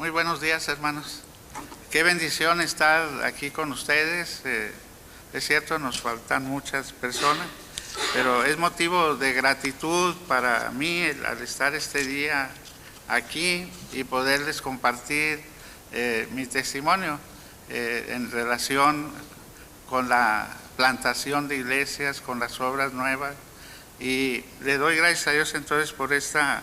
Muy buenos días, hermanos. Qué bendición estar aquí con ustedes. Es cierto, nos faltan muchas personas, pero es motivo de gratitud para mí al estar este día aquí y poderles compartir mi testimonio en relación con la plantación de iglesias, con las obras nuevas. Y le doy gracias a Dios entonces por esta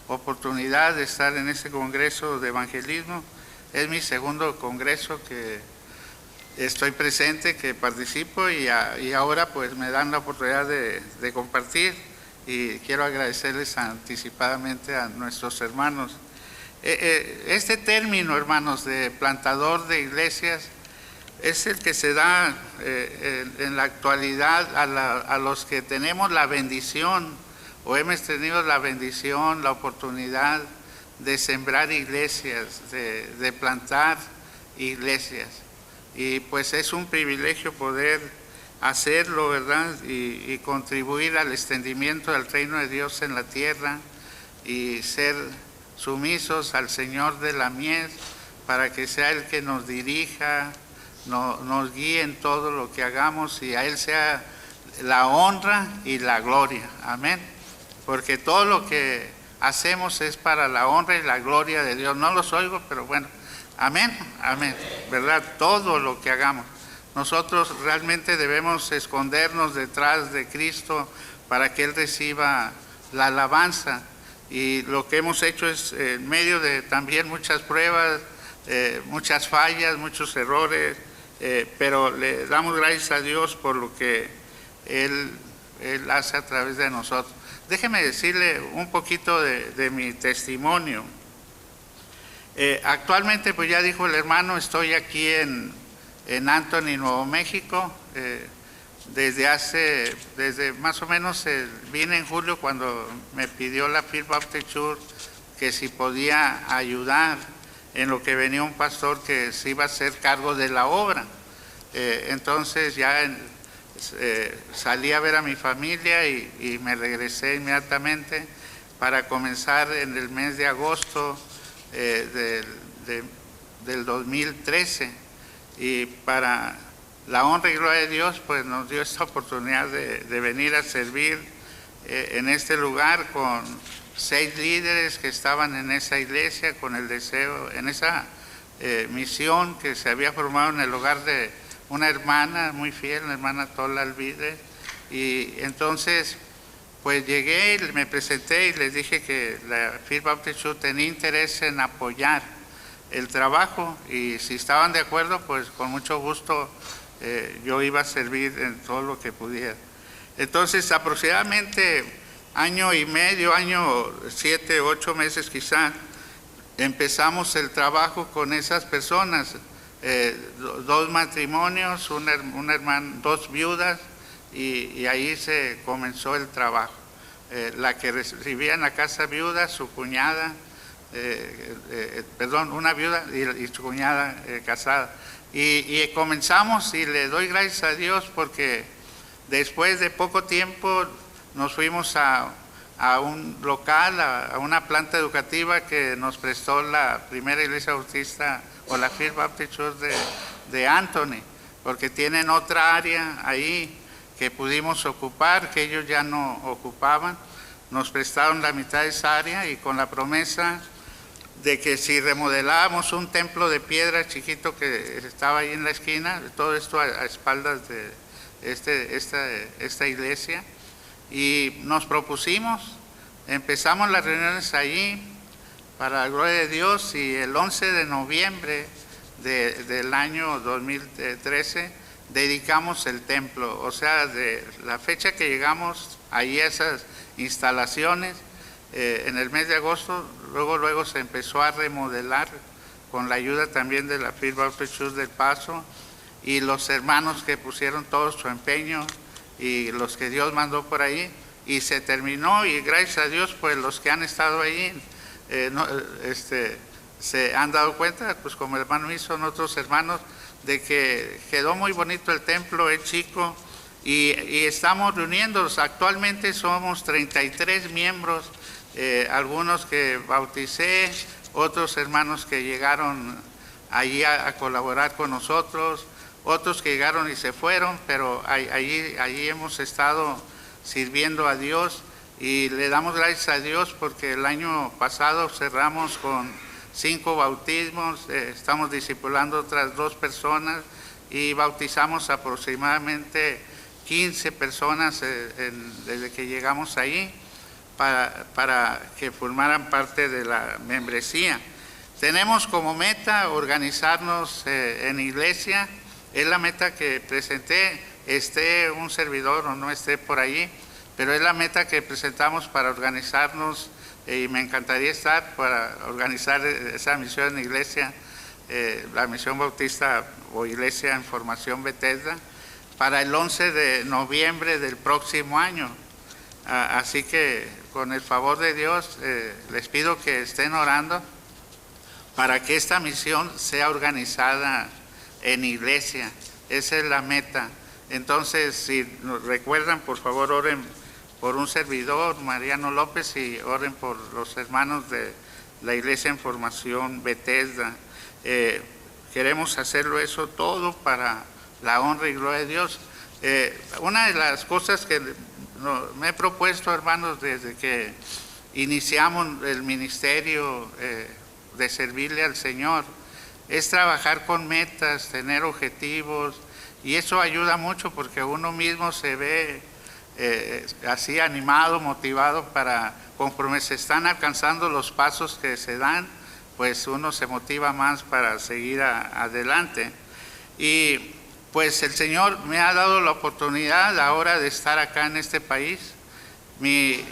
oportunidad de estar en este congreso de evangelismo. Es mi segundo congreso que estoy presente, que participo y ahora pues me dan la oportunidad de compartir, y quiero agradecerles anticipadamente a nuestros hermanos. Este término, hermanos, de plantador de iglesias es el que se da en la actualidad a los que tenemos la bendición o hemos tenido la bendición, la oportunidad de sembrar iglesias, de plantar iglesias. Y pues es un privilegio poder hacerlo, ¿verdad? Y contribuir al extendimiento del reino de Dios en la tierra y ser sumisos al Señor de la mies para que sea el que nos dirija, nos guíe en todo lo que hagamos y a Él sea la honra y la gloria. Amén. Porque todo lo que hacemos es para la honra y la gloria de Dios. No los oigo, pero bueno. Amén, amén. ¿Verdad? Todo lo que hagamos. Nosotros realmente debemos escondernos detrás de Cristo para que Él reciba la alabanza. Y lo que hemos hecho es en medio de también muchas pruebas, muchas fallas, muchos errores, pero le damos gracias a Dios por lo que Él hace a través de nosotros. Déjeme decirle un poquito de mi testimonio. Actualmente, pues ya dijo el hermano, estoy aquí en Anthony, Nuevo México. Desde más o menos vine en julio cuando me pidió la First Baptist Church que si podía ayudar en lo que venía un pastor que se iba a hacer cargo de la obra. Entonces ya salí a ver a mi familia y me regresé inmediatamente para comenzar en el mes de agosto del 2013, y para la honra y gloria de Dios pues nos dio esta oportunidad de venir a servir en este lugar con 6 líderes que estaban en esa iglesia con el deseo, en esa misión que se había formado en el hogar de una hermana muy fiel, la hermana Tola Alvide. Y entonces pues llegué y me presenté y les dije que la First Baptist Church tenía interés en apoyar el trabajo, y si estaban de acuerdo pues con mucho gusto yo iba a servir en todo lo que pudiera. Entonces aproximadamente año y medio, 7, 8 meses quizá, empezamos el trabajo con esas personas, 2 matrimonios, una hermana, 2 viudas, y ahí se comenzó el trabajo. La que recibía en la casa viuda, su cuñada, una viuda y su cuñada casada. Y comenzamos, y le doy gracias a Dios porque después de poco tiempo nos fuimos a un local, a una planta educativa que nos prestó la primera iglesia bautista o la First Baptist Church de Anthony, porque tienen otra área ahí que pudimos ocupar, que ellos ya no ocupaban. Nos prestaron la mitad de esa área y con la promesa de que si remodelábamos un templo de piedra chiquito que estaba ahí en la esquina, todo esto a espaldas de esta iglesia, y nos propusimos, empezamos las reuniones allí para la gloria de Dios, y el 11 de noviembre del año 2013 dedicamos el templo. O sea, de la fecha que llegamos ahí a esas instalaciones, en el mes de agosto, luego se empezó a remodelar con la ayuda también de la First Baptist Church del Paso y los hermanos que pusieron todo su empeño y los que Dios mandó por ahí, y se terminó. Y gracias a Dios pues los que han estado ahí se han dado cuenta, pues como el hermano hizo, otros hermanos, de que quedó muy bonito el templo, es chico, y estamos reuniéndonos. Actualmente somos 33 miembros, algunos que bauticé, otros hermanos que llegaron allí a colaborar con nosotros, otros que llegaron y se fueron, pero allí hemos estado sirviendo a Dios y le damos gracias a Dios porque el año pasado cerramos con 5 bautismos, estamos discipulando otras 2 personas y bautizamos aproximadamente 15 personas desde que llegamos ahí para que formaran parte de la membresía. Tenemos como meta organizarnos en iglesia, es la meta que presenté, esté un servidor o no esté por allí, pero es la meta que presentamos para organizarnos y me encantaría estar para organizar esa misión en iglesia, la misión bautista o iglesia en formación Bethesda, para el 11 de noviembre del próximo año. Así que con el favor de Dios les pido que estén orando para que esta misión sea organizada en iglesia. Esa es la meta. Entonces, si nos recuerdan, por favor oren por un servidor, Mariano López, y oren por los hermanos de la iglesia en formación Bethesda. Queremos hacerlo eso todo para la honra y gloria de Dios. Una de las cosas que me he propuesto, hermanos, desde que iniciamos el ministerio de servirle al Señor, es trabajar con metas, tener objetivos, y eso ayuda mucho porque uno mismo se ve así animado, motivado para, conforme se están alcanzando los pasos que se dan, pues uno se motiva más para seguir adelante. Y pues el Señor me ha dado la oportunidad ahora de estar acá en este país. Mi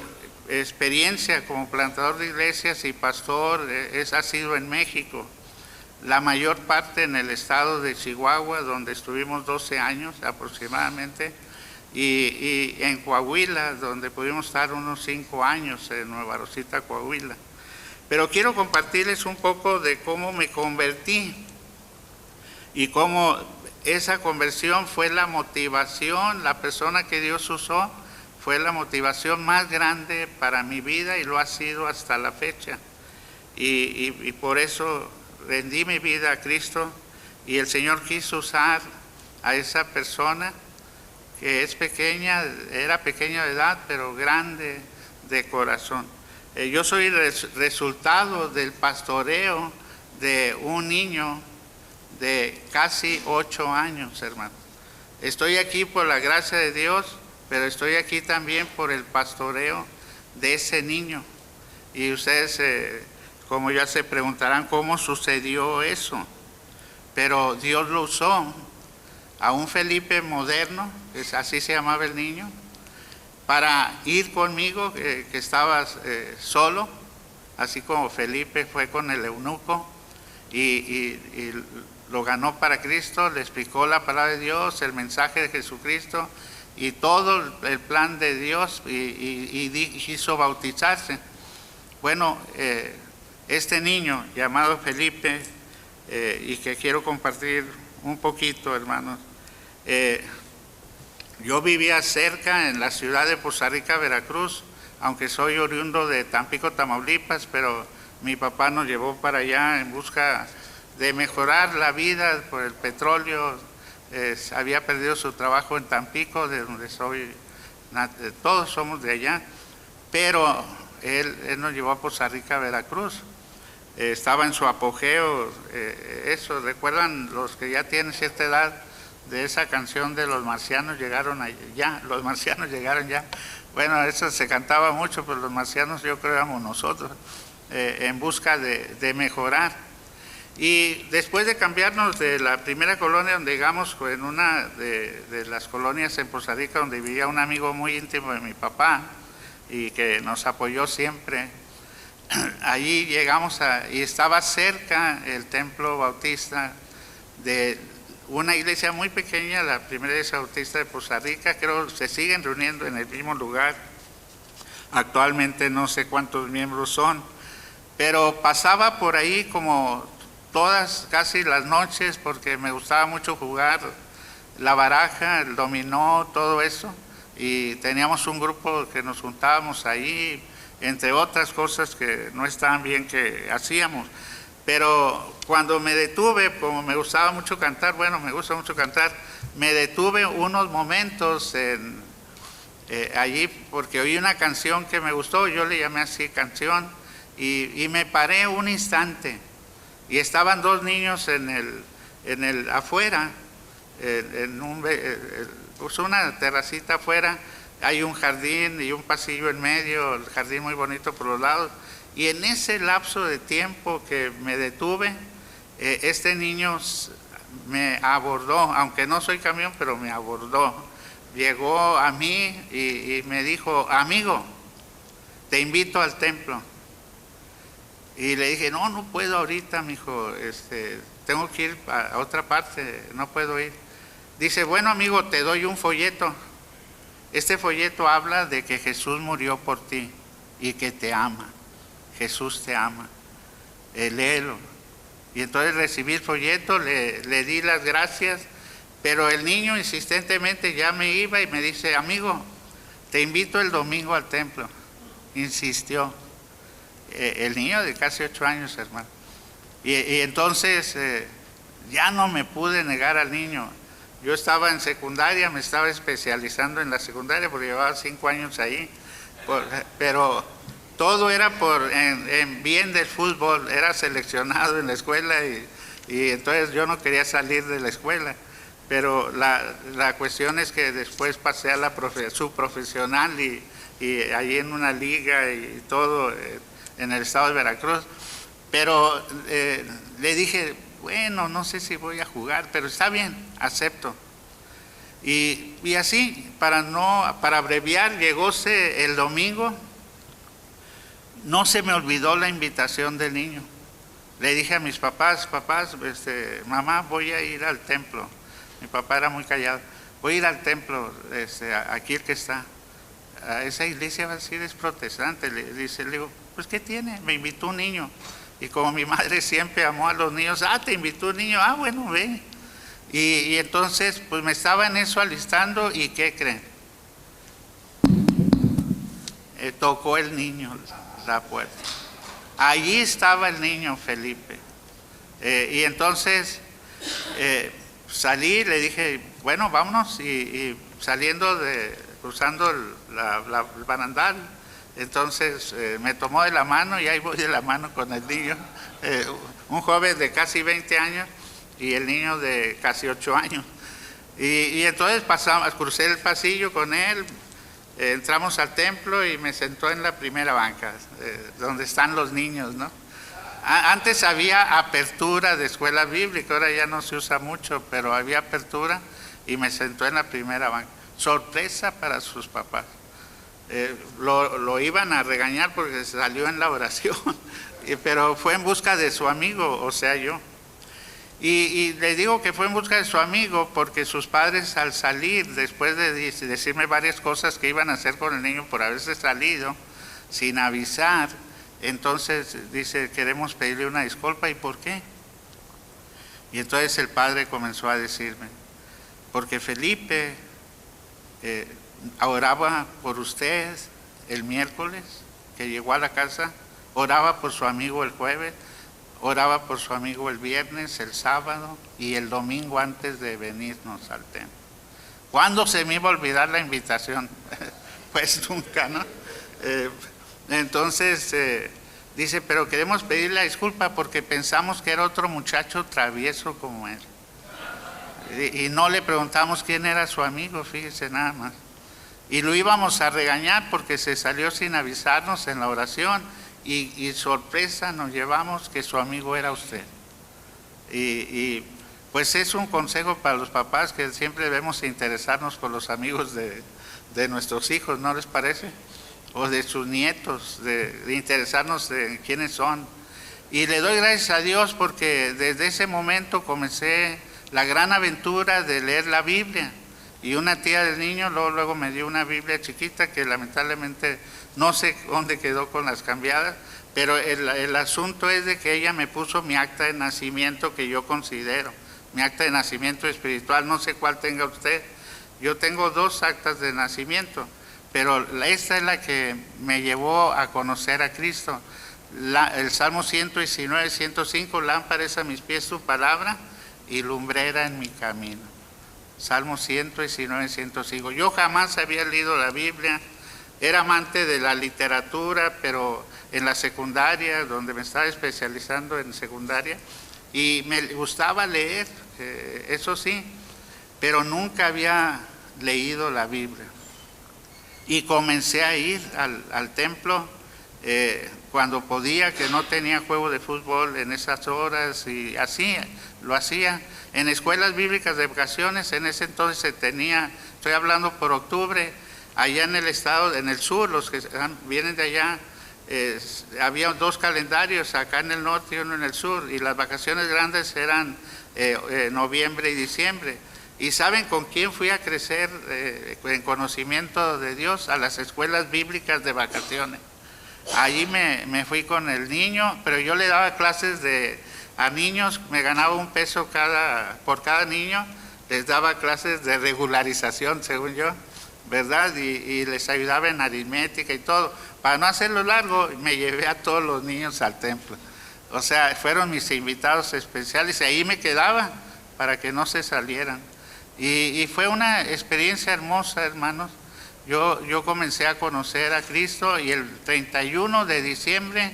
experiencia como plantador de iglesias y pastor ha sido en México, la mayor parte en el estado de Chihuahua, donde estuvimos 12 años aproximadamente, y en Coahuila, donde pudimos estar unos 5 años, en Nueva Rosita, Coahuila. Pero quiero compartirles un poco de cómo me convertí y cómo esa conversión fue la motivación, la persona que Dios usó fue la motivación más grande para mi vida y lo ha sido hasta la fecha. Y por eso rendí mi vida a Cristo y el Señor quiso usar a esa persona que es pequeña, era pequeña de edad, pero grande de corazón. Yo soy resultado del pastoreo de un niño de casi 8 años, hermano. Estoy aquí por la gracia de Dios, pero estoy aquí también por el pastoreo de ese niño. Y ustedes, como ya se preguntarán, ¿cómo sucedió eso? Pero Dios lo usó a un Felipe moderno, así se llamaba el niño, para ir conmigo, que estaba solo, así como Felipe fue con el eunuco y lo ganó para Cristo, le explicó la palabra de Dios, el mensaje de Jesucristo y todo el plan de Dios y quiso bautizarse. Bueno, este niño llamado Felipe, y que quiero compartir un poquito, hermanos, yo vivía cerca en la ciudad de Poza Rica, Veracruz, aunque soy oriundo de Tampico, Tamaulipas, pero mi papá nos llevó para allá en busca de mejorar la vida por el petróleo. Había perdido su trabajo en Tampico, de donde soy, todos somos de allá, pero él nos llevó a Poza Rica, Veracruz. Estaba en su apogeo, eso, ¿recuerdan los que ya tienen cierta edad de esa canción de los marcianos llegaron allá? Los marcianos llegaron ya. Bueno, eso se cantaba mucho, pero los marcianos yo creo éramos nosotros, en busca de mejorar. Y después de cambiarnos de la primera colonia donde llegamos, en una de las colonias en Poza Rica, donde vivía un amigo muy íntimo de mi papá y que nos apoyó siempre, allí llegamos y estaba cerca el templo bautista de una iglesia muy pequeña, la primera iglesia bautista de Poza Rica. Creo que se siguen reuniendo en el mismo lugar. Actualmente no sé cuántos miembros son, pero pasaba por ahí como todas, casi las noches, porque me gustaba mucho jugar la baraja, el dominó, todo eso, y teníamos un grupo que nos juntábamos ahí, entre otras cosas que no estaban bien que hacíamos. Pero cuando me detuve, como me gustaba mucho cantar, bueno, me gusta mucho cantar, me detuve unos momentos allí porque oí una canción que me gustó, yo le llamé así canción, y me paré un instante, y estaban dos niños en el afuera, pues una terracita afuera, hay un jardín y un pasillo en medio, el jardín muy bonito por los lados, y en ese lapso de tiempo que me detuve, este niño me abordó, aunque no soy camión, pero me abordó, llegó a mí y me dijo, amigo, te invito al templo. Y le dije, no puedo ahorita, mijo, tengo que ir a otra parte, no puedo ir. Dice, bueno, amigo, te doy un folleto. Este folleto habla de que Jesús murió por ti y que te ama. Jesús te ama. Léelo. Y entonces recibí el folleto, le di las gracias, pero el niño insistentemente ya me iba y me dice, amigo, te invito el domingo al templo. Insistió. El niño de casi 8 años, hermano. Y entonces ya no me pude negar al niño. Yo estaba en secundaria, me estaba especializando en la secundaria porque llevaba 5 años ahí, pero todo era en bien del fútbol, era seleccionado en la escuela y entonces yo no quería salir de la escuela, pero la cuestión es que después pasé a la subprofesional y allí en una liga y todo en el estado de Veracruz, pero le dije, bueno, no sé si voy a jugar, pero está bien, acepto. Y así, para abreviar, llegóse el domingo, no se me olvidó la invitación del niño. Le dije a mis papás, mamá, voy a ir al templo. Mi papá era muy callado. Voy a ir al templo, aquí el que está. A esa iglesia va a decir es protestante. Le digo, pues ¿qué tiene? Me invitó un niño. Y como mi madre siempre amó a los niños, te invitó un niño, bueno, ve. Y entonces, pues me estaba en eso alistando, ¿y qué creen? Tocó el niño la puerta. Allí estaba el niño Felipe. Y entonces salí, le dije, bueno, vámonos, y saliendo cruzando el barandal, entonces me tomó de la mano y ahí voy de la mano con el niño, un joven de casi 20 años y el niño de casi 8 años. Y entonces crucé el pasillo con él, entramos al templo y me sentó en la primera banca, donde están los niños, ¿no? Antes había apertura de escuela bíblica, ahora ya no se usa mucho, pero había apertura y me sentó en la primera banca. Sorpresa para sus papás. Lo iban a regañar porque salió en la oración, pero fue en busca de su amigo, o sea, yo. Y le digo que fue en busca de su amigo porque sus padres al salir, después de decirme varias cosas que iban a hacer con el niño por haberse salido sin avisar, entonces dice, queremos pedirle una disculpa. ¿Y por qué? Y entonces el padre comenzó a decirme, porque Felipe oraba por usted el miércoles que llegó a la casa, oraba por su amigo el jueves, oraba por su amigo el viernes, el sábado y el domingo antes de venirnos al templo. ¿Cuándo se me iba a olvidar la invitación? Pues nunca, ¿no? Entonces dice, pero queremos pedirle la disculpa porque pensamos que era otro muchacho travieso como él. Y no le preguntamos quién era su amigo, fíjese nada más. Y lo íbamos a regañar porque se salió sin avisarnos en la oración y sorpresa nos llevamos que su amigo era usted. Y pues es un consejo para los papás que siempre debemos interesarnos por los amigos de nuestros hijos, ¿no les parece? O de sus nietos, de interesarnos en quiénes son. Y le doy gracias a Dios porque desde ese momento comencé la gran aventura de leer la Biblia. Y una tía del niño luego me dio una Biblia chiquita que lamentablemente no sé dónde quedó con las cambiadas, pero el asunto es de que ella me puso mi acta de nacimiento que yo considero, mi acta de nacimiento espiritual, no sé cuál tenga usted. Yo tengo 2 actas de nacimiento, pero esta es la que me llevó a conocer a Cristo. El Salmo 119, 105, lámpara es a mis pies tu palabra y lumbrera en mi camino. Salmo 119, 105. Yo jamás había leído la Biblia, era amante de la literatura, pero en la secundaria, donde me estaba especializando en secundaria, y me gustaba leer, eso sí, pero nunca había leído la Biblia. Y comencé a ir al templo cuando podía, que no tenía juego de fútbol en esas horas, y así lo hacía. En escuelas bíblicas de vacaciones, en ese entonces se tenía, estoy hablando por octubre, allá en el estado, en el sur, los que vienen de allá, había 2 calendarios, acá en el norte y uno en el sur, y las vacaciones grandes eran noviembre y diciembre. ¿Y saben con quién fui a crecer en conocimiento de Dios? A las escuelas bíblicas de vacaciones. Allí me fui con el niño, pero yo le daba clases a niños, me ganaba $1 por cada niño, les daba clases de regularización, según yo, ¿verdad? Y les ayudaba en aritmética y todo. Para no hacerlo largo, me llevé a todos los niños al templo. O sea, fueron mis invitados especiales y ahí me quedaba para que no se salieran. Y fue una experiencia hermosa, hermanos. Yo comencé a conocer a Cristo y el 31 de diciembre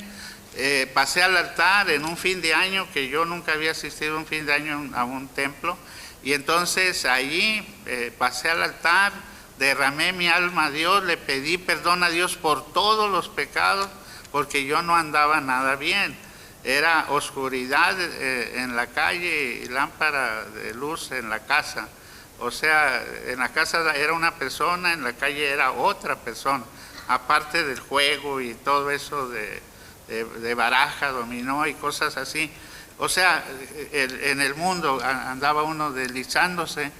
pasé al altar en un fin de año, que yo nunca había asistido un fin de año a un templo. Y entonces allí pasé al altar, derramé mi alma a Dios, le pedí perdón a Dios por todos los pecados, porque yo no andaba nada bien. Era oscuridad en la calle y lámpara de luz en la casa. O sea, en la casa era una persona, en la calle era otra persona, aparte del juego y todo eso de baraja, dominó y cosas así. O sea, en el mundo andaba uno deslizándose.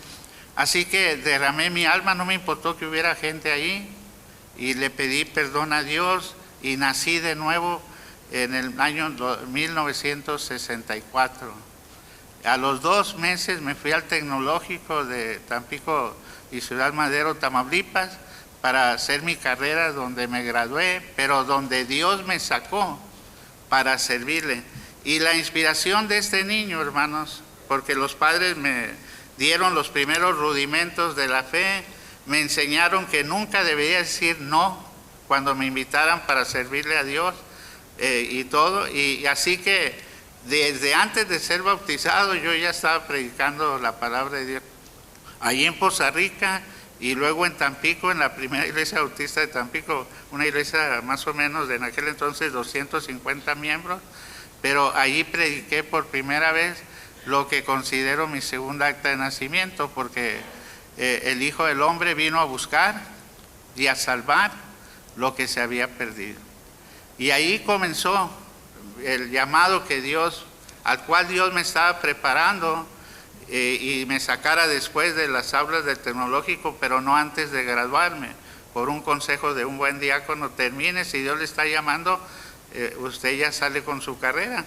Así que derramé mi alma, no me importó que hubiera gente ahí, y le pedí perdón a Dios y nací de nuevo en el año 1964. A los 2 meses me fui al Tecnológico de Tampico y Ciudad Madero, Tamaulipas, para hacer mi carrera, donde me gradué, pero donde Dios me sacó para servirle. Y la inspiración de este niño, hermanos, porque los padres me dieron los primeros rudimentos de la fe, me enseñaron que nunca debería decir no cuando me invitaran para servirle a Dios y todo. Y así que desde antes de ser bautizado yo ya estaba predicando la palabra de Dios. Allí en Poza Rica y luego en Tampico, en la primera iglesia bautista de Tampico, una iglesia más o menos de en aquel entonces 250 miembros, pero allí prediqué por primera vez lo que considero mi segunda acta de nacimiento, porque el Hijo del Hombre vino a buscar y a salvar lo que se había perdido. Y ahí comenzó el llamado que Dios, al cual Dios me estaba preparando y me sacara después de las aulas del Tecnológico, pero no antes de graduarme, por un consejo de un buen diácono: termine, si Dios le está llamando, usted ya sale con su carrera.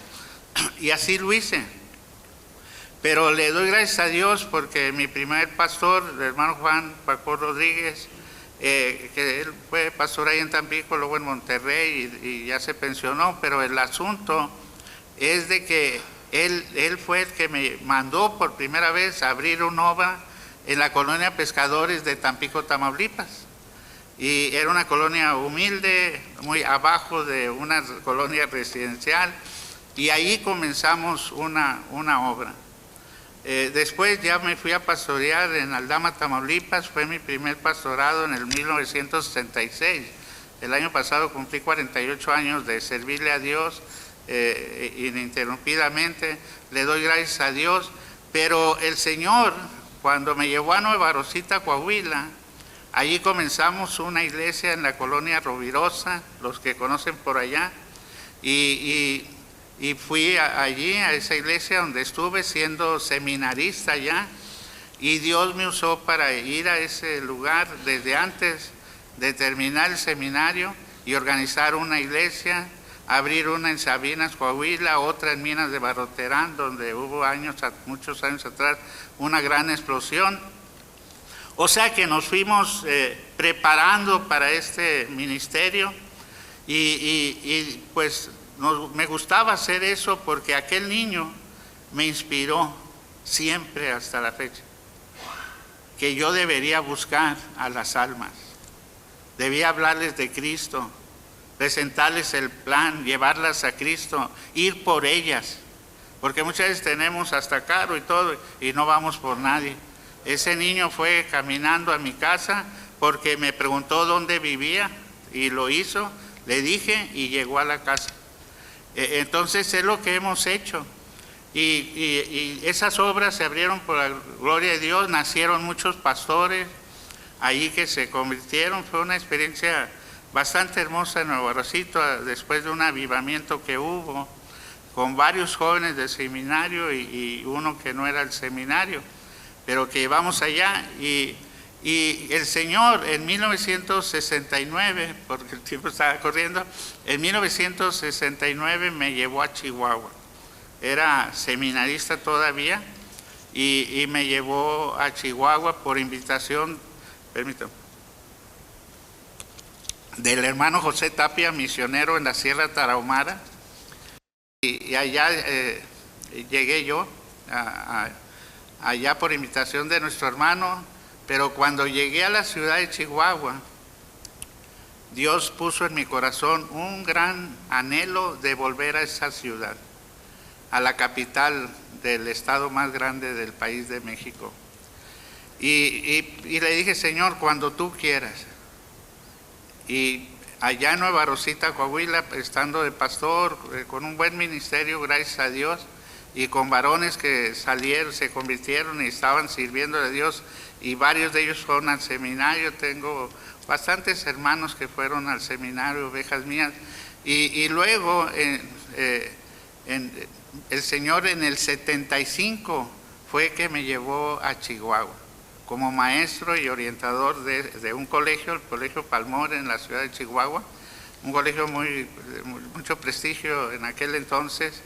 Y así lo hice. Pero le doy gracias a Dios porque mi primer pastor, el hermano Juan Paco Rodríguez, que él fue pastor ahí en Tampico, luego en Monterrey y ya se pensionó, pero el asunto es de que él fue el que me mandó por primera vez a abrir un OVA en la colonia Pescadores de Tampico, Tamaulipas. Y era una colonia humilde, muy abajo de una colonia residencial, y ahí comenzamos una obra. Después ya me fui a pastorear en Aldama, Tamaulipas. Fue mi primer pastorado en el 1966. El año pasado cumplí 48 años de servirle a Dios ininterrumpidamente. Le doy gracias a Dios. Pero el Señor, cuando me llevó a Nueva Rosita, Coahuila, allí comenzamos una iglesia en la colonia Rovirosa, los que conocen por allá, y fui allí a esa iglesia donde estuve siendo seminarista ya, y Dios me usó para ir a ese lugar desde antes de terminar el seminario y organizar una iglesia, abrir una en Sabinas, Coahuila, otra en Minas de Barroterán, donde hubo muchos años atrás, una gran explosión. O sea que nos fuimos preparando para este ministerio y pues me gustaba hacer eso porque aquel niño me inspiró siempre hasta la fecha, que yo debería buscar a las almas, debía hablarles de Cristo, presentarles el plan, llevarlas a Cristo, ir por ellas, porque muchas veces tenemos hasta carro y todo y no vamos por nadie. Ese niño fue caminando a mi casa porque me preguntó dónde vivía y lo hizo, le dije y llegó a la casa. Entonces es lo que hemos hecho. Y esas obras se abrieron por la gloria de Dios, nacieron muchos pastores allí que se convirtieron. Fue una experiencia bastante hermosa en Nuevo Arrocito, después de un avivamiento que hubo con varios jóvenes del seminario y uno que no era el seminario, pero que llevamos allá. Y el Señor en 1969, porque el tiempo estaba corriendo, en 1969 me llevó a Chihuahua. Era seminarista todavía y me llevó a Chihuahua por invitación, permítame, del hermano José Tapia, misionero en la Sierra Tarahumara. Y allá llegué yo, allá por invitación de nuestro hermano, pero cuando llegué a la ciudad de Chihuahua, Dios puso en mi corazón un gran anhelo de volver a esa ciudad, a la capital del estado más grande del país de México. Y le dije, Señor, cuando tú quieras. Y allá en Nueva Rosita, Coahuila, estando de pastor, con un buen ministerio, gracias a Dios, y con varones que salieron, se convirtieron y estaban sirviendo a Dios, y varios de ellos fueron al seminario. Tengo bastantes hermanos que fueron al seminario, ovejas mías. Y luego el Señor en el 75 fue que me llevó a Chihuahua como maestro y orientador de un colegio, el Colegio Palmor en la ciudad de Chihuahua, un colegio mucho prestigio en aquel entonces,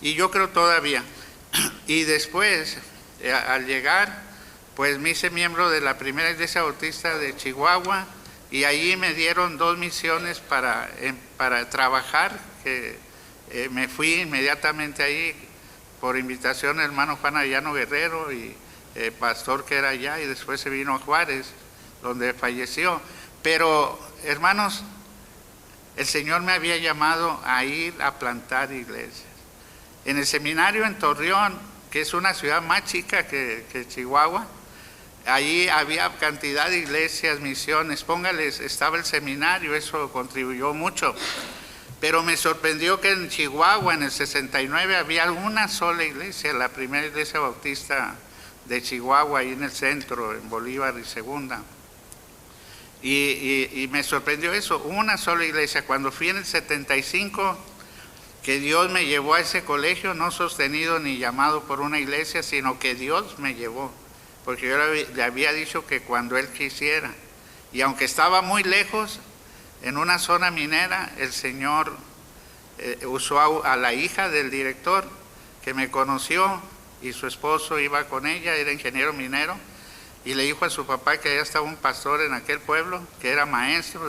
y yo creo todavía. Y después, al llegar, pues me hice miembro de la primera iglesia bautista de Chihuahua, y allí me dieron 2 misiones para trabajar, que me fui inmediatamente ahí por invitación del hermano Juan Arellano Guerrero y pastor que era allá, y después se vino a Juárez, donde falleció. Pero, hermanos, el Señor me había llamado a ir a plantar iglesias. En el seminario en Torreón, que es una ciudad más chica que Chihuahua, allí había cantidad de iglesias, misiones, póngales, estaba el seminario, eso contribuyó mucho. Pero me sorprendió que en Chihuahua, en el 69, había una sola iglesia, la primera iglesia bautista de Chihuahua, ahí en el centro, en Bolívar y Segunda. Y me sorprendió eso, una sola iglesia. Cuando fui en el 75, que Dios me llevó a ese colegio, no sostenido ni llamado por una iglesia, sino que Dios me llevó, porque yo le había dicho que cuando Él quisiera. Y aunque estaba muy lejos, en una zona minera, el Señor usó a la hija del director, que me conoció, y su esposo iba con ella, era ingeniero minero, y le dijo a su papá que allá estaba un pastor en aquel pueblo, que era maestro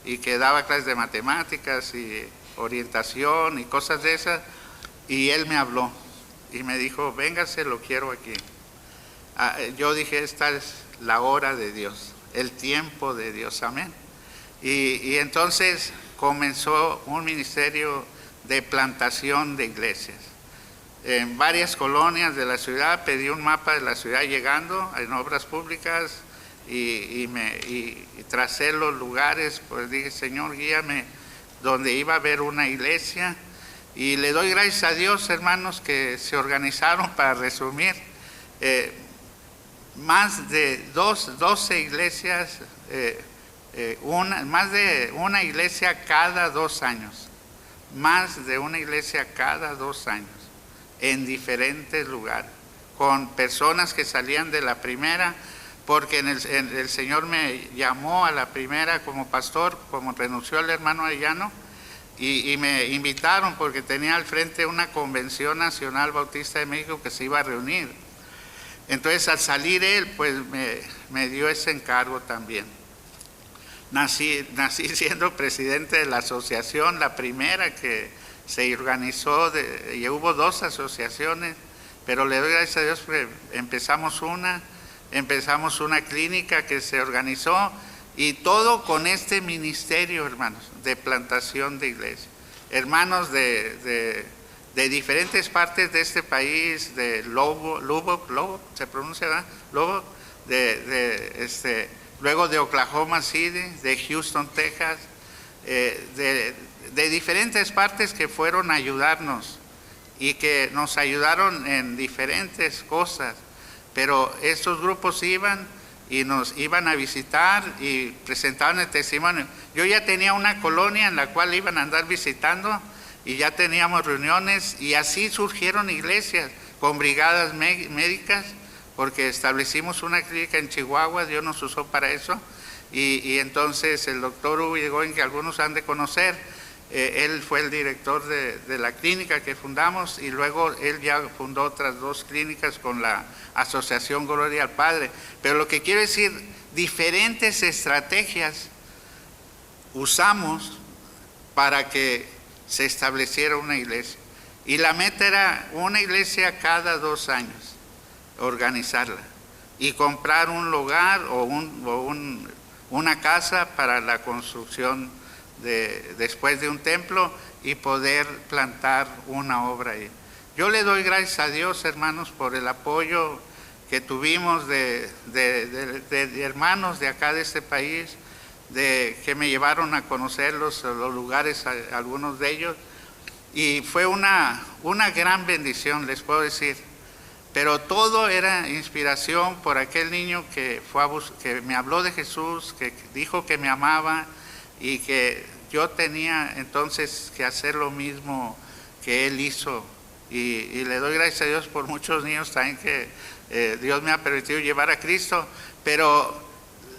y que daba clases de matemáticas y orientación y cosas de esas, y él me habló y me dijo, véngase, lo quiero aquí. Yo dije, esta es la hora de Dios, el tiempo de Dios, amén. Y entonces comenzó un ministerio de plantación de iglesias. En varias colonias de la ciudad, pedí un mapa de la ciudad llegando en obras públicas y tracé los lugares, pues dije, Señor, guíame donde iba a haber una iglesia. Y le doy gracias a Dios, hermanos, que se organizaron, para resumir, más de 12 iglesias, más de una iglesia cada 2 años, más de una iglesia cada 2 años, en diferentes lugares, con personas que salían de la primera, porque el Señor me llamó a la primera como pastor, como renunció el hermano Arellano, y me invitaron porque tenía al frente una convención nacional bautista de México que se iba a reunir. Entonces, al salir él, pues me dio ese encargo también. Nací siendo presidente de la asociación, la primera que se organizó, y hubo 2 asociaciones, pero le doy gracias a Dios porque empezamos una clínica que se organizó, y todo con este ministerio, hermanos, de plantación de iglesia. Hermanos de diferentes partes de este país, de Lubbock, se pronuncia, ¿verdad? Lubbock, luego de Oklahoma City, de Houston, Texas, de diferentes partes que fueron a ayudarnos y que nos ayudaron en diferentes cosas, pero estos grupos iban y nos iban a visitar y presentaban el testimonio. Yo ya tenía una colonia en la cual iban a andar visitando y ya teníamos reuniones, y así surgieron iglesias con brigadas médicas, porque establecimos una clínica en Chihuahua, Dios nos usó para eso, y entonces el doctor Hugo llegó, en que algunos han de conocer. Él fue el director de la clínica que fundamos, y luego él ya fundó otras 2 clínicas con la Asociación Gloria al Padre. Pero lo que quiero decir, diferentes estrategias usamos para que se estableciera una iglesia. Y la meta era una iglesia cada 2 años, organizarla y comprar un lugar o una casa para la construcción después de un templo, y poder plantar una obra ahí. Yo le doy gracias a Dios, hermanos, por el apoyo que tuvimos de hermanos de acá de este país, que me llevaron a conocer los lugares, algunos de ellos, y fue una gran bendición, les puedo decir. Pero todo era inspiración por aquel niño que me habló de Jesús, que dijo que me amaba, y que yo tenía entonces que hacer lo mismo que él hizo. Y le doy gracias a Dios por muchos niños también que Dios me ha permitido llevar a Cristo, pero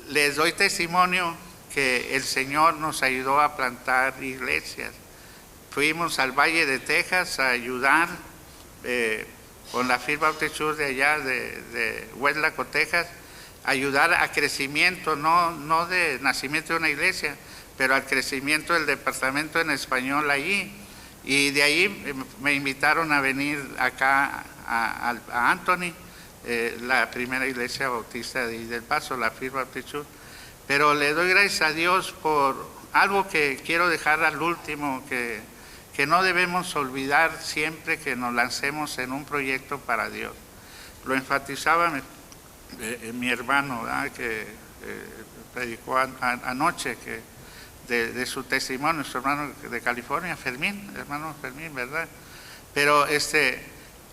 les doy testimonio que el Señor nos ayudó a plantar iglesias. Fuimos al Valle de Texas a ayudar con la First Baptist Church de allá de Westlaco, Texas, ayudar a crecimiento, no de nacimiento de una iglesia, pero al crecimiento del departamento en español allí. Y de ahí me invitaron a venir acá a Anthony, la primera iglesia bautista de del Paso, la First Baptist Church. Pero le doy gracias a Dios por algo que quiero dejar al último, que no debemos olvidar siempre que nos lancemos en un proyecto para Dios. Lo enfatizaba mi hermano, ¿verdad?, que predicó anoche, que de su testimonio, su hermano de California, hermano Fermín, ¿verdad? Pero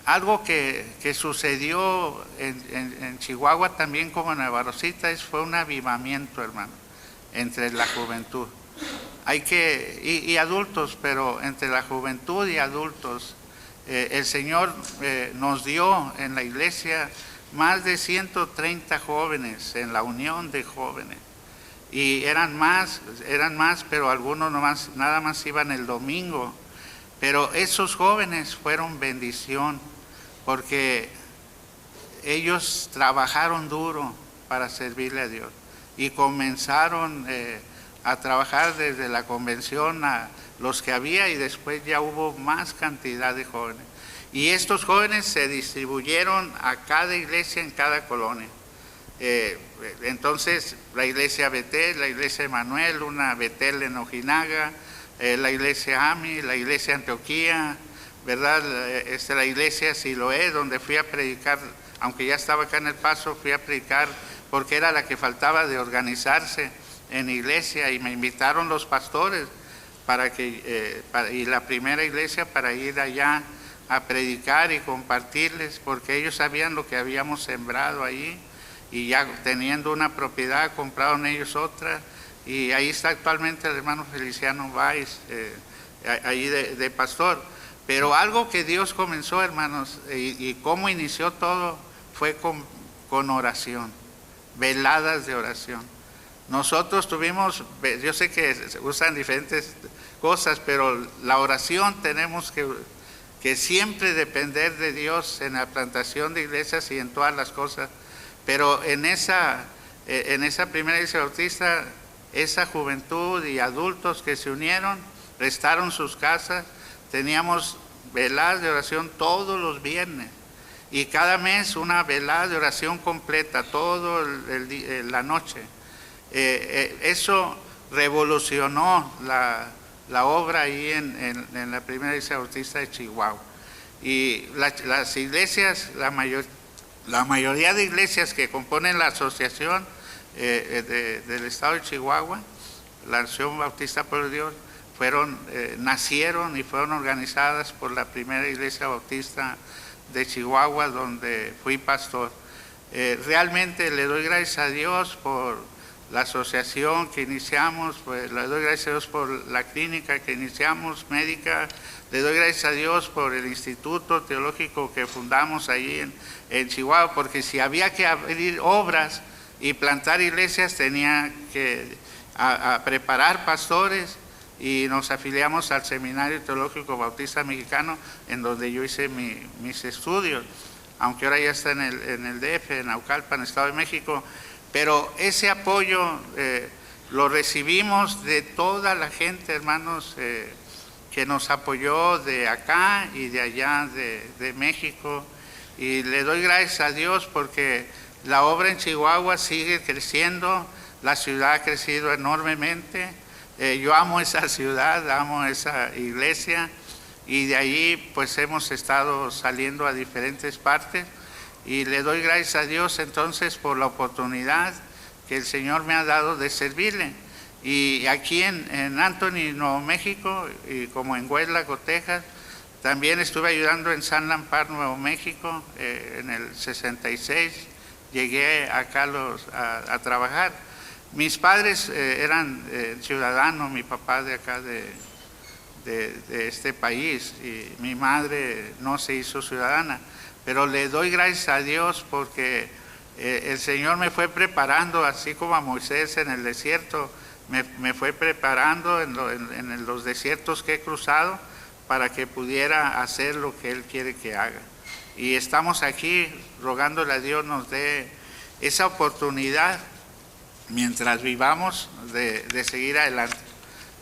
algo que sucedió en Chihuahua también, como en Nueva Rosita, fue un avivamiento, hermano, entre la juventud. Y adultos, pero entre la juventud y adultos, el Señor nos dio en la iglesia más de 130 jóvenes en la unión de jóvenes. Y eran más, pero algunos nada más iban el domingo. Pero esos jóvenes fueron bendición, porque ellos trabajaron duro para servirle a Dios, y comenzaron a trabajar desde la convención a los que había, y después ya hubo más cantidad de jóvenes. Y estos jóvenes se distribuyeron a cada iglesia en cada colonia. Entonces la iglesia Betel, la iglesia Emanuel, una Betel en Ojinaga, la iglesia Ami, la iglesia Antioquía, ¿verdad? La iglesia Siloé, donde fui a predicar, aunque ya estaba acá en El Paso, fui a predicar porque era la que faltaba de organizarse en iglesia, y me invitaron los pastores y la primera iglesia para ir allá a predicar y compartirles, porque ellos sabían lo que habíamos sembrado ahí. Y ya teniendo una propiedad, compraron ellos otra, y ahí está actualmente el hermano Feliciano Valls, ahí de pastor. Pero algo que Dios comenzó, hermanos, y cómo inició todo, fue con oración, veladas de oración. Nosotros tuvimos, yo sé que se usan diferentes cosas, pero la oración tenemos que siempre depender de Dios en la plantación de iglesias y en todas las cosas. Pero en esa en esa primera iglesia bautista, esa juventud y adultos que se unieron, prestaron sus casas, teníamos veladas de oración todos los viernes y cada mes una velada de oración completa, toda la noche. Eso revolucionó la obra ahí en la primera iglesia bautista de Chihuahua. Y las iglesias, la mayoría de iglesias que componen la asociación del estado de Chihuahua, la Acción Bautista por Dios, nacieron y fueron organizadas por la primera iglesia bautista de Chihuahua, donde fui pastor. Realmente le doy gracias a Dios por la asociación que iniciamos, pues le doy gracias a Dios por la clínica que iniciamos, médica, le doy gracias a Dios por el instituto teológico que fundamos ahí en Chihuahua, porque si había que abrir obras y plantar iglesias, tenía que preparar pastores, y nos afiliamos al Seminario Teológico Bautista Mexicano, en donde yo hice mis estudios, aunque ahora ya está en el DF, en Naucalpan, Estado de México. Pero ese apoyo lo recibimos de toda la gente, hermanos, que nos apoyó de acá y de allá, de México. Y le doy gracias a Dios porque la obra en Chihuahua sigue creciendo, la ciudad ha crecido enormemente. Yo amo esa ciudad, amo esa iglesia, y de ahí pues hemos estado saliendo a diferentes partes. Y le doy gracias a Dios entonces por la oportunidad que el Señor me ha dado de servirle. Y aquí en Anthony, Nuevo México, y como en Huelaco, Texas, también estuve ayudando en San Lampar, Nuevo México, en el 66. Llegué acá a trabajar. Mis padres eran ciudadanos, mi papá de acá de este país, y mi madre no se hizo ciudadana. Pero le doy gracias a Dios porque el Señor me fue preparando, así como a Moisés en el desierto, me fue preparando en los desiertos que he cruzado para que pudiera hacer lo que Él quiere que haga. Y estamos aquí rogándole a Dios nos dé esa oportunidad mientras vivamos de seguir adelante.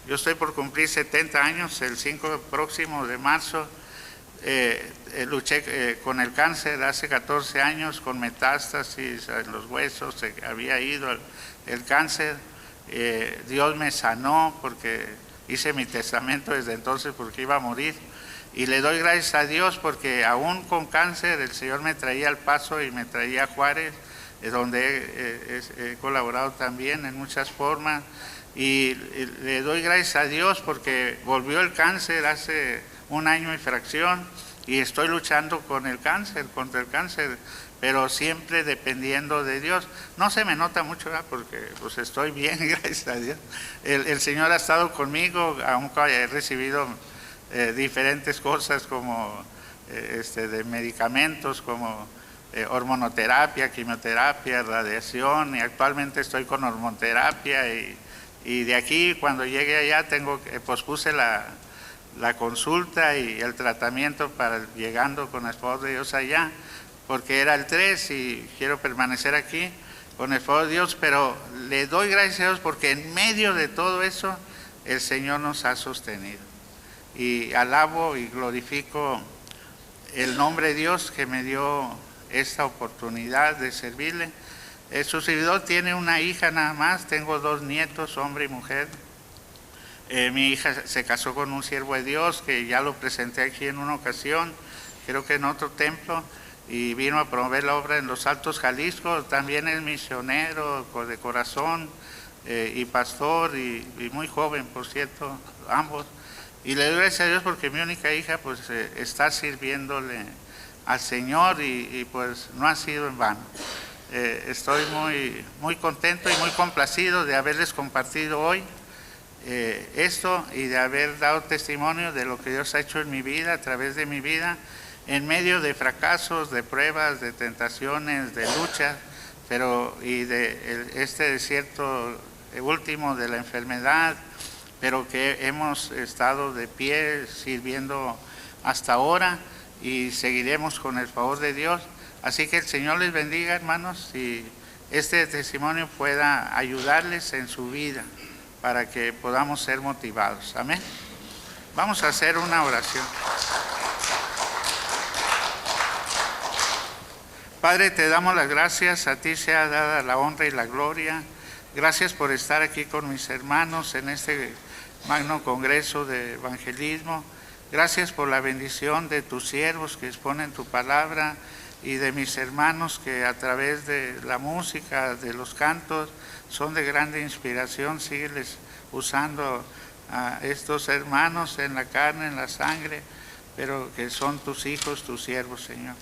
Yo estoy por cumplir 70 años, el 5 próximo de marzo. Luché con el cáncer hace 14 años, con metástasis en los huesos, se había ido el cáncer. Dios me sanó porque hice mi testamento desde entonces porque iba a morir. Y le doy gracias a Dios porque aún con cáncer el Señor me traía al Paso y me traía a Juárez, donde he colaborado también en muchas formas. Y le doy gracias a Dios porque volvió el cáncer hace 1 año y fracción y estoy luchando contra el cáncer, pero siempre dependiendo de Dios. No se me nota mucho, ¿verdad? Porque pues estoy bien, gracias a Dios. El Señor ha estado conmigo, aunque he recibido diferentes cosas como de medicamentos, como hormonoterapia, quimioterapia, radiación, y actualmente estoy con hormonoterapia, y de aquí cuando llegue allá pospuse la consulta y el tratamiento para llegando con el favor de Dios allá, porque era el 3 y quiero permanecer aquí con el favor de Dios, pero le doy gracias a Dios porque en medio de todo eso el Señor nos ha sostenido. Y alabo y glorifico el nombre de Dios que me dio esta oportunidad de servirle. Su servidor tiene una hija nada más, tengo 2 nietos, hombre y mujer. Mi hija se casó con un siervo de Dios que ya lo presenté aquí en una ocasión, creo que en otro templo, y vino a promover la obra en Los Altos, Jalisco. También es misionero de corazón y pastor, y muy joven, por cierto, ambos. Y le doy gracias a Dios porque mi única hija pues está sirviéndole al Señor y pues no ha sido en vano. Estoy muy contento y muy complacido de haberles compartido hoy esto y de haber dado testimonio de lo que Dios ha hecho en mi vida, a través de mi vida, en medio de fracasos, de pruebas, de tentaciones, de luchas, y de este desierto último de la enfermedad, pero que hemos estado de pie sirviendo hasta ahora y seguiremos con el favor de Dios. Así que el Señor les bendiga, hermanos, y este testimonio pueda ayudarles en su vida para que podamos ser motivados. Amén. Vamos a hacer una oración. Padre, te damos las gracias, a ti sea dada la honra y la gloria. Gracias por estar aquí con mis hermanos en este magno congreso de evangelismo. Gracias por la bendición de tus siervos que exponen tu palabra y de mis hermanos que a través de la música, de los cantos, son de grande inspiración. Sígueles usando a estos hermanos en la carne, en la sangre, pero que son tus hijos, tus siervos, Señor.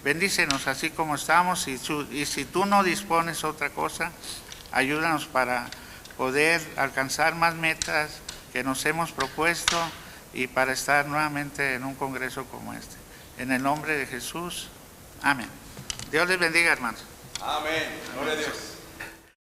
Bendícenos así como estamos y si tú no dispones otra cosa, ayúdanos para poder alcanzar más metas que nos hemos propuesto y para estar nuevamente en un congreso como este. En el nombre de Jesús, amén. Dios les bendiga, hermanos. Amén. Gloria a Dios.